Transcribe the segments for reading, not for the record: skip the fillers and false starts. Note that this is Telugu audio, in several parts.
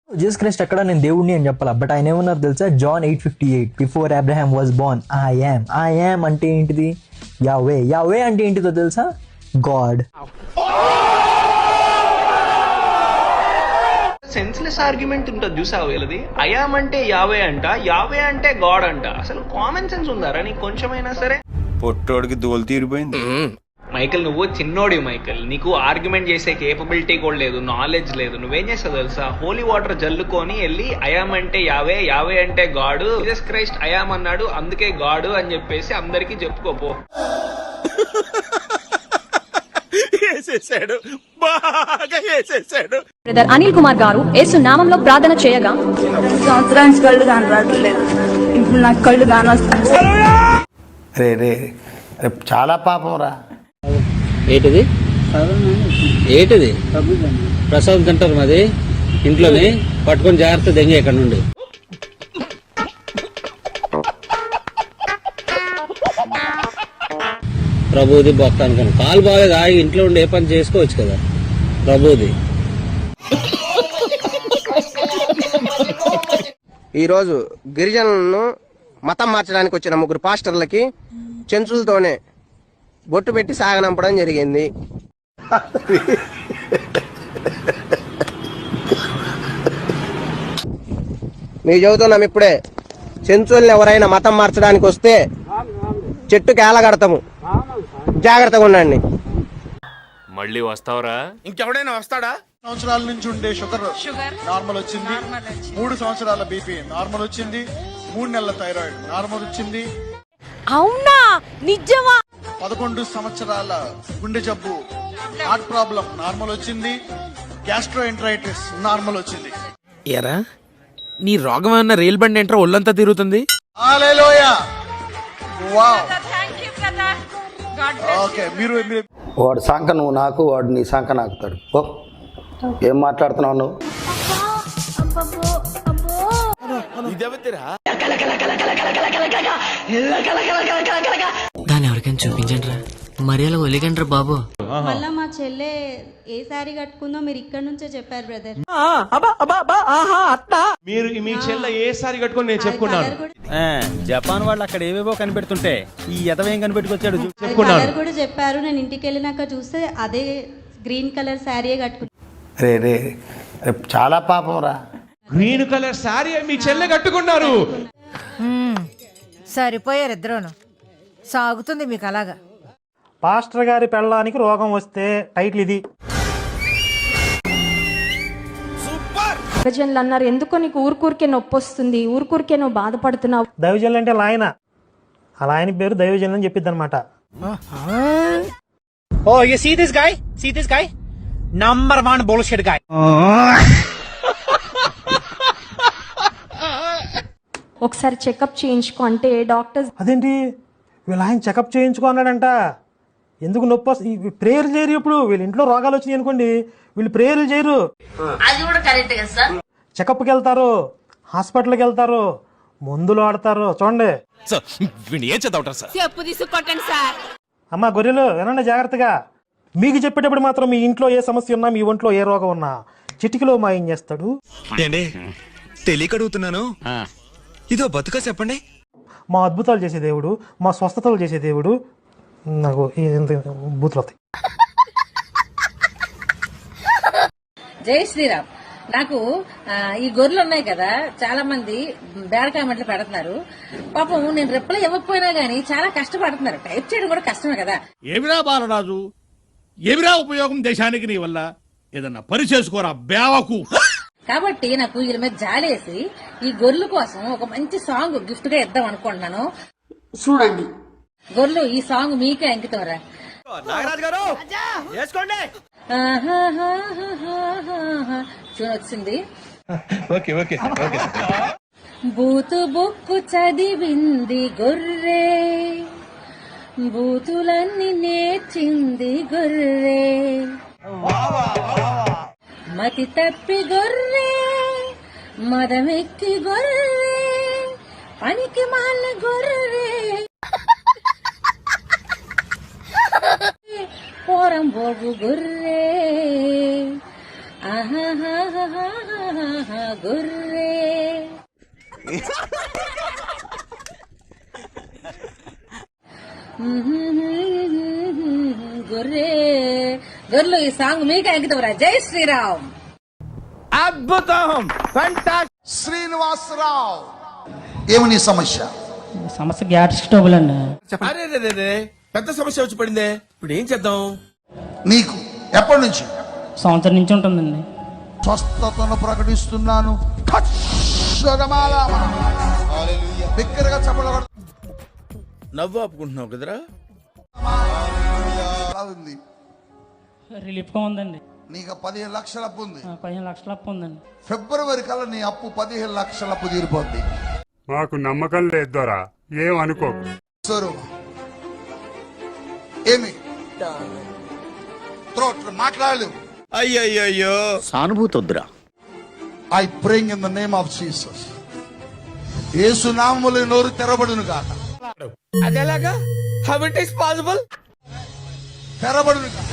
జీసస్ క్రైస్ట్ అక్కడ నేను దేవుడిని అని చెప్పాలా, బట్ ఆయన ఏమన్నారు తెలుసా? John 8:58, before Abraham was born I am అంటే ఏంటిది? యావే. యావే అంటే ఏంటిదో తెలుసా? గాడ్. సెన్స్లెస్ ఆర్గ్యుమెంట్ ఉంటుంది చూసావు వీళ్ళది. అయామ్ అంటే యావే అంట, యావే అంటే గాడ్ అంట. అసలు కామన్ సెన్స్ ఉందారా నీకు కొంచెమైనా సరే? పొట్టోడికి దోలు తీరిపోయింది. మైకల్, నువ్వు చిన్నోడి మైకల్, నీకు ఆర్గ్యుమెంట్ చేసే కేపబిలిటీ కూడా లేదు, నాలెడ్జ్ లేదు. నువ్వేం చేస్తావు తెలుసా? హోలీ వాటర్ జల్లుకొని వెళ్ళి అయామ్ అంటే యావే, యావే అంటే గాడు, జీసస్ క్రైస్ట్ అయామ్ అన్నాడు అందుకే గాడు అని చెప్పేసి అందరికీ చెప్పుకోపో. బ్రదర్ అనిల్ కుమార్ గారు యేసు నామంలో ప్రార్థన చేయగా సంవత్సరానికి కళ్ళు కాని రావట్లేదు, ఇప్పుడు నాకు కళ్ళు కాని వస్తాను. రే రే చాలా పాపం రా. ఏంటిది ఏంటిది ప్రసాదం తింటారు మాది ఇంట్లోని పట్టుకొని జాగ్రత్త దెంగే ఇక్కడ నుండి. ప్రభుది భక్త అనుకోను, కాలు బాగాలేదు ఆగి ఇంట్లో ఉండి ఏ పని చేసుకోవచ్చు కదా ప్రభుది. ఈరోజు గిరిజనులను మతం మార్చడానికి వచ్చిన 3 పాస్టర్లకి చెంచులతోనే బొట్టు పెట్టి సాగనంపడం జరిగింది. మీకు చెబుతున్నాం ఇప్పుడే, చెంచుల్ని ఎవరైనా మతం మార్చడానికి వస్తే చెట్టుకి ఏలగడతాము, జాగ్రత్తగా ఉండండి. మళ్ళీ వస్తావరా? ఇంకెవడైనా వస్తాడా? సంవత్సరాల నుంచి ఉండే షుగర్ నార్మల్ వచ్చింది, 3 సంవత్సరాల బీపీ నార్మల్ వచ్చింది, 3 నెలల థైరాయిడ్ నార్మల్ వచ్చింది. అవునా నిజమా? 11 సంవత్సరాల గుండె జబ్బు హార్ట్ ప్రాబ్లం నార్మల్ వచ్చింది, గ్యాస్ట్రోఎంట్రైటిస్ నార్మల్ వచ్చింది. ఎరా నీ రోగం ఏమన్నా రైలు బండి ఎంట్రా ఒళ్ళంతా తిరుగుతుంది. హల్లెలూయా. వావ్. ఓకే, మీరు వాడు సంఖ నువ్వు నాకు, వాడు నీ సంఖ నాకుతాడు. ఓ ఏం మాట్లాడుతున్నావు నువ్వు? దాన్ని ఎవరికైనా చూపించండి రా, మరి అలా ఒలిగండి రా బాబు. మళ్ళా మా చెల్లె ఏ సారీ కట్టుకుందో మీరు ఇక్కడ నుంచే చెప్పారు బ్రదర్. మీరు మీ చెల్ల ఏ సారి కట్టుకొని నేను చెప్పుకున్నాను. జపాన్ వాళ్ళు అక్కడ ఏవేవో కనిపెడుతుంటే ఈ ఎదవేం కనిపెట్టుకొచ్చాడు కలర్ కూడా చెప్పారు. నేను ఇంటికి వెళ్ళినాక చూస్తే అదే గ్రీన్ కలర్ శారీ కట్టుకున్నాను. రే రే చాలా పాపం రా. గ్రీన్ కలర్ సారీ మీ చెల్లె కట్టుకున్నారు. సరిపోయారు ఇద్దరును, సాగుతుంది మీకు అలాగా. పాస్టర్ గారి పెళ్ళానికి రోగం వస్తే టైటిల్ ఇది. దైవజనులు అన్నారు, ఎందుకో నీకు ఊరికే నొప్పి వస్తుంది, ఊరికే నువ్వు బాధపడుతున్నావు. దైవజనులు అంటే ఆయన, అలా ఆయన పేరు దైవజనులు అని చెప్పిద్ది అనమాట. Oh you see this guy number 1 bullshit guy. ఒకసారి చెకప్ చేయించుకో అంటే డాక్టర్స్ అదేంటి వీళ్ళు ఆయన చెకప్ చేయించుకో అన్నాడంట. ఎందుకు నొప్పి వస్తుంది? ప్రేయర్లు చేయరు. ఇప్పుడు వీళ్ళ ఇంట్లో రోగాలు వచ్చినాయి అనుకోండి, వీళ్ళు ప్రేయర్లు చేయరు, చెకప్కి వెళ్తారు, హాస్పిటల్కి వెళ్తారు, మందులు ఆడతారు. చూడండి అమ్మా గొర్రెలు వినండి జాగ్రత్తగా. మీకు చెప్పేటప్పుడు మాత్రం మీ ఇంట్లో ఏ సమస్య ఉన్నా, మీ ఒంట్లో ఏ రోగం ఉన్నా చిటికలో మాయం చేస్తాడు. తెలియకడుగుతున్నాను, ఇదో బతుక చెప్పండి. మా అద్భుతాలు చేసే దేవుడు, మా స్వస్థతలు చేసే దేవుడు. నాకు బూతులు వస్తాయి. జై శ్రీరామ్. నాకు ఈ గొర్రెలు ఉన్నాయి కదా, చాలా మంది బేడ కామెంట్లు పెడుతున్నారు. పాపం నేను రిప్లై ఇవ్వకపోయినా గానీ చాలా కష్టపడుతున్నారు. టైప్ చేయడం కూడా కష్టమే కదా. ఏమిరా బాలరాజు, ఏమిరా ఉపయోగం దేశానికి నీ వల్ల? ఏదన్నా పని చేసుకోరా బేవకు. కాబట్టి నాకు వీళ్ళ మీద జాలేసి ఈ గొర్రెల కోసం ఒక మంచి సాంగ్ గిఫ్ట్ గా ఇద్దాం అనుకుంటున్నాను. చూడండి గొర్రెలు, ఈ సాంగ్ మీకే అంకితం రా. చూడొచ్చింది. బూతు బుక్కు చదివింది గొర్రె, బూతులన్నీ నేర్చింది గొర్రె, మతి తప్పి గొర్రె, మదమెక్కి గొర్రె, పనికి మాల గొర్రె, పోరం బోగు గొర్రె, ఆహాహాహాహాహా, గొర్రె. గొర్రె గొర్రెలు ఈ సాంగ్ మీకు అంకితవరా. జై శ్రీరామ్. అద్భుతం. శ్రీనివాసరావు ఏమని సమస్య? సమస్య గ్యాస్ట్రిక్ ట్రబుల్ అండి. అరే పెద్ద సమస్య వచ్చి పడిందే, ఇప్పుడు ఏం చేద్దాం? నీకు ఎప్పటి నుంచి? సంవత్సరం నుంచి ఉంటుందండి. స్వస్థతను ప్రకటిస్తున్నాను. బిగ్గరగా చెప్పలు కొడ- నవ్వు ఆపుకుంటున్నావు కదరా. ఎలా ఉంది? రిలీఫ్ గా ఉందండి. నీకు 15 లక్షల అప్పు ఉంది. 15 లక్షల అప్పు ఉందండి. ఫిబ్రవరి కల్లా నీ అప్పు 15 లక్షల అప్పు తీరిపోద్ది. మాకు నమ్మకం లేదు దొరా, ఏం అనుకోకు. స్వరూప ఏమి మాట్లాడలేవు. అయ్యయ్యో సానుభూతి వద్దురా. I praying in the name of Jesus. యేసు నామములో నోరు తెరబడును గాక. అదేలాగా? How it is possible? తెరబడును గాక.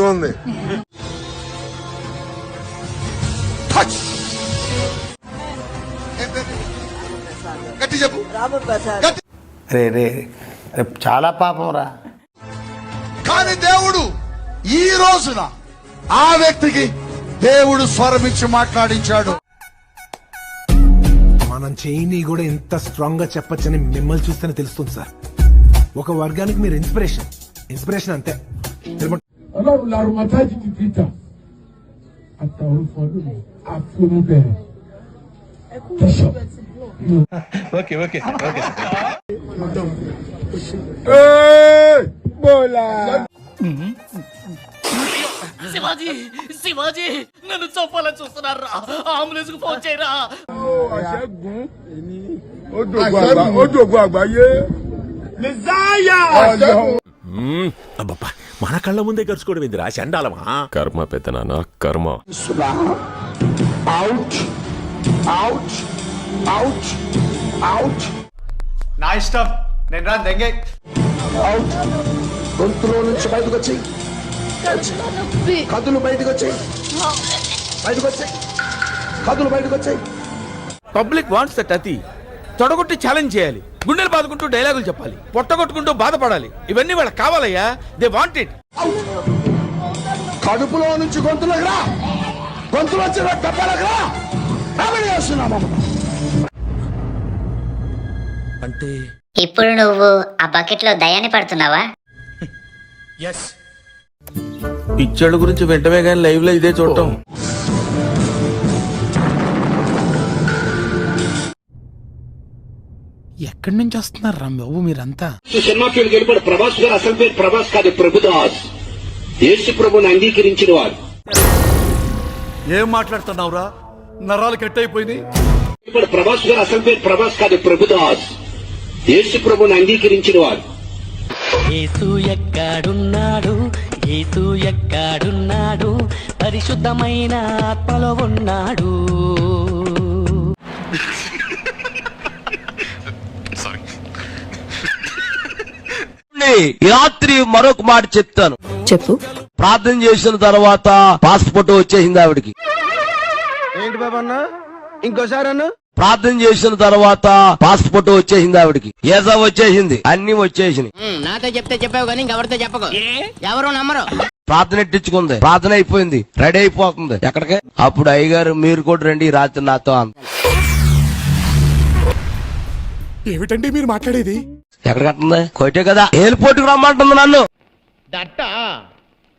ఉంది టచ్. గట్టి చెప్పు. గట్టి. రే రే రే, చాలా పాపం రా. కానీ దేవుడు ఈ రోజున ఆ వ్యక్తికి దేవుడు స్వరమిచ్చి మాట్లాడించాడు. మనం చేయని కూడా ఎంత స్ట్రాంగ్ గా చెప్పొచ్చని మిమ్మల్ని చూస్తేనే తెలుస్తుంది సార్. ఒక వర్గానికి మీరు ఇన్స్పిరేషన్ అంతే. శివాజీ నన్ను చంపాలని చూస్తున్నారా? అంబులెన్స్ కు ఫోన్ చేయరా. అబ్బబ్బా, మన కళ్ళ ముందే గరుచుకోవడం ఏందిరా చండాలమా? కర్మ పెద్దనాన్న కర్మ. నా ఇష్టం, నేను రా దెంగే. గొంతులో నుంచి బయటకు వచ్చి కదులు బయటకు వచ్చాయి. కదులు బయటకు వచ్చాయి. Public wants that. అతి తొడగొట్టి ఛాలెంజ్ చేయాలి, గుండెలు బాదుకుంటూ డైలాగులు చెప్పాలి, పొట్టగొట్టుకుంటూ బాధపడాలి. ఇవన్నీ వాళ్ళకి కావాలయ్యా. They want it. కడుపులో నుంచి గొంతులోకి రా, గొంతులో డబ్బాలకు రా. అంటే ఇప్పుడు నువ్వు ఆ బకెట్ లో దయాన్ని పడుతున్నావా? పిచ్చోళ్ళ గురించి వెంటనే కానీ లైవ్ లో ఇదే చూడటం. ఎక్కడి నుంచి వస్తున్నారు రా బాబు మీరంతా? సినిమా ఫీల్డ్ గెలిపాడు ప్రభాస్ గారు. అసలు పేరు ప్రభాస్ కాదు, ప్రభుదాస్. యేసు ప్రభుని అంగీకరించిన వారు. ఏం మాట్లాడుతున్నావురా? నరాలు కట్ అయిపోయింది. ప్రభాస్ గారు. అసలు పేరు ప్రభాస్ కాదు, ప్రభుదాస్. యేసు ప్రభుని అంగీకరించిన వారు. యేసు ఎక్కడున్నాడు? యేసు ఎక్కడున్నాడు? పరిశుద్ధమైన ఆత్మలో ఉన్నాడు. రాత్రి మరొక మాట చెప్తాను. చెప్పు. ప్రార్థన చేసిన తర్వాత పాస్పోర్ట్ వచ్చేసింది ఆవిడికి. ఏంటి బాబా అన్న? ఇంకోసారి అన్న. ప్రార్థన చేసిన తర్వాత పాస్పోర్ట్ వచ్చేసింది ఆవిడికి. ఏసా వచ్చేసింది, అన్ని వచ్చేసినాయి. నాతో చెప్తే చెప్పావు కానీ ఇంకెవరితో చెప్పకు. ఎవరు నమ్మరు. ప్రార్థన ఎట్టించుకుంది, ప్రార్థన అయిపోయింది, రెడీ అయిపోతుంది. ఎక్కడికే? అప్పుడు అయ్యగారు మీరు కూడా రండి రాత్రి నాతో అంత. ఏమిటండి మీరు మాట్లాడేది? ఎక్కడికంటుంది? కొట్టే కదా, ఎయిర్పోర్ట్ కు రమ్మంటుంది నన్ను. దట్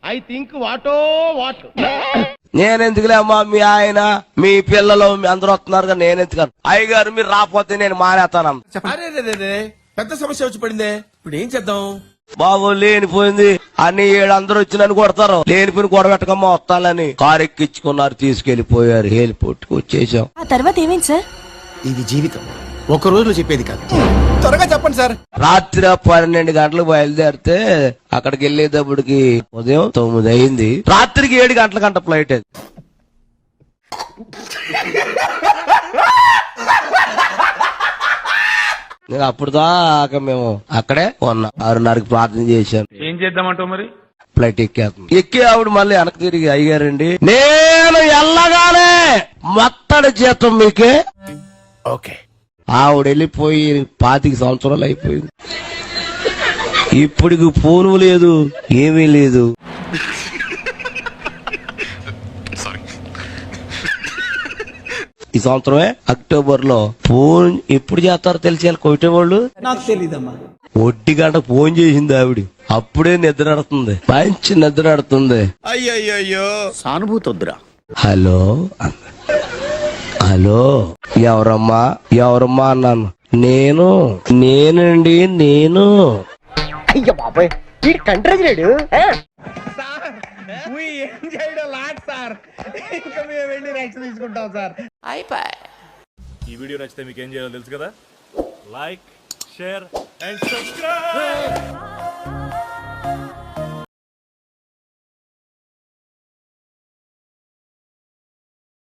ఐ థింక్ వాటో వాట్. నేనెందుకులే అమ్మా, మీ ఆయన మీ పిల్లలు అందరూ వస్తున్నారు, నేనెందుకు? అయ్యగారు మీరు రాకపోతే నేను మానేస్తాను. పెద్ద సమస్య వచ్చి పడిందే, ఇప్పుడు ఏం చేద్దాం? బాబు లేనిపోయింది, అన్ని అందరూ వచ్చి నన్ను కొడతారు. లేనిపోయిన గొడవెట్టకమ్మా వస్తానని కారు ఎక్కించుకున్నారు, తీసుకెళ్లిపోయారు. ఎయిర్పోర్ట్ కు వచ్చేసాం. ఆ తర్వాత ఏమైంది సార్? ఇది జీవితం, ఒక రోజులో చెప్పేది కాదు. త్వరగా చెప్పండి సార్. రాత్రి 12 గంటలకు బయలుదేరితే అక్కడికి వెళ్ళేటప్పటికి ఉదయం 9 అయింది. రాత్రికి 7 గంటలకంట ఫ్లైట్. అది నేను అప్పుడు దాకా మేము అక్కడే ఉన్నాం. 6:30కి ప్రార్థన చేశాను. ఏం చేద్దామంటావు మరి? ఫ్లైట్ ఎక్కి ఆవిడ మళ్ళీ వెనక్కి తిరిగి అయ్యారండి, నేను ఎల్లగానే మొత్తడి జీతం మీకే. ఓకే. ఆవిడ వెళ్ళిపోయి 25 సంవత్సరాలు అయిపోయింది. ఇప్పటికి ఫోను లేదు, ఏమీ లేదు. ఈ సంవత్సరమే అక్టోబర్ లో ఫోన్ ఎప్పుడు చేస్తారో తెలిసి కొట్టే వాళ్ళు నాకు తెలీదమ్మా. 1 గంటకు ఫోన్ చేసింది ఆవిడ. అప్పుడే నిద్ర నడుతుంది, మంచి నిద్ర నడుతుంది. అయ్యయ్యో సానుభూతి వద్దురా. హలో హలో ఎవరమ్మా ఎవరమ్మా అన్నాను. నేనండి నేను. అయ్యో బాబాయ్ వీడు కంట్రోల్ లేడు. ఏం చేయడం లాట్ సార్, ఇంకా మేము వెళ్ళి రెక్స్ తీసుకుంటాం సార్. ఈ వీడియో నచ్చితే మీకు ఏం చేయాలో తెలుసు కదా. Like, share and subscribe.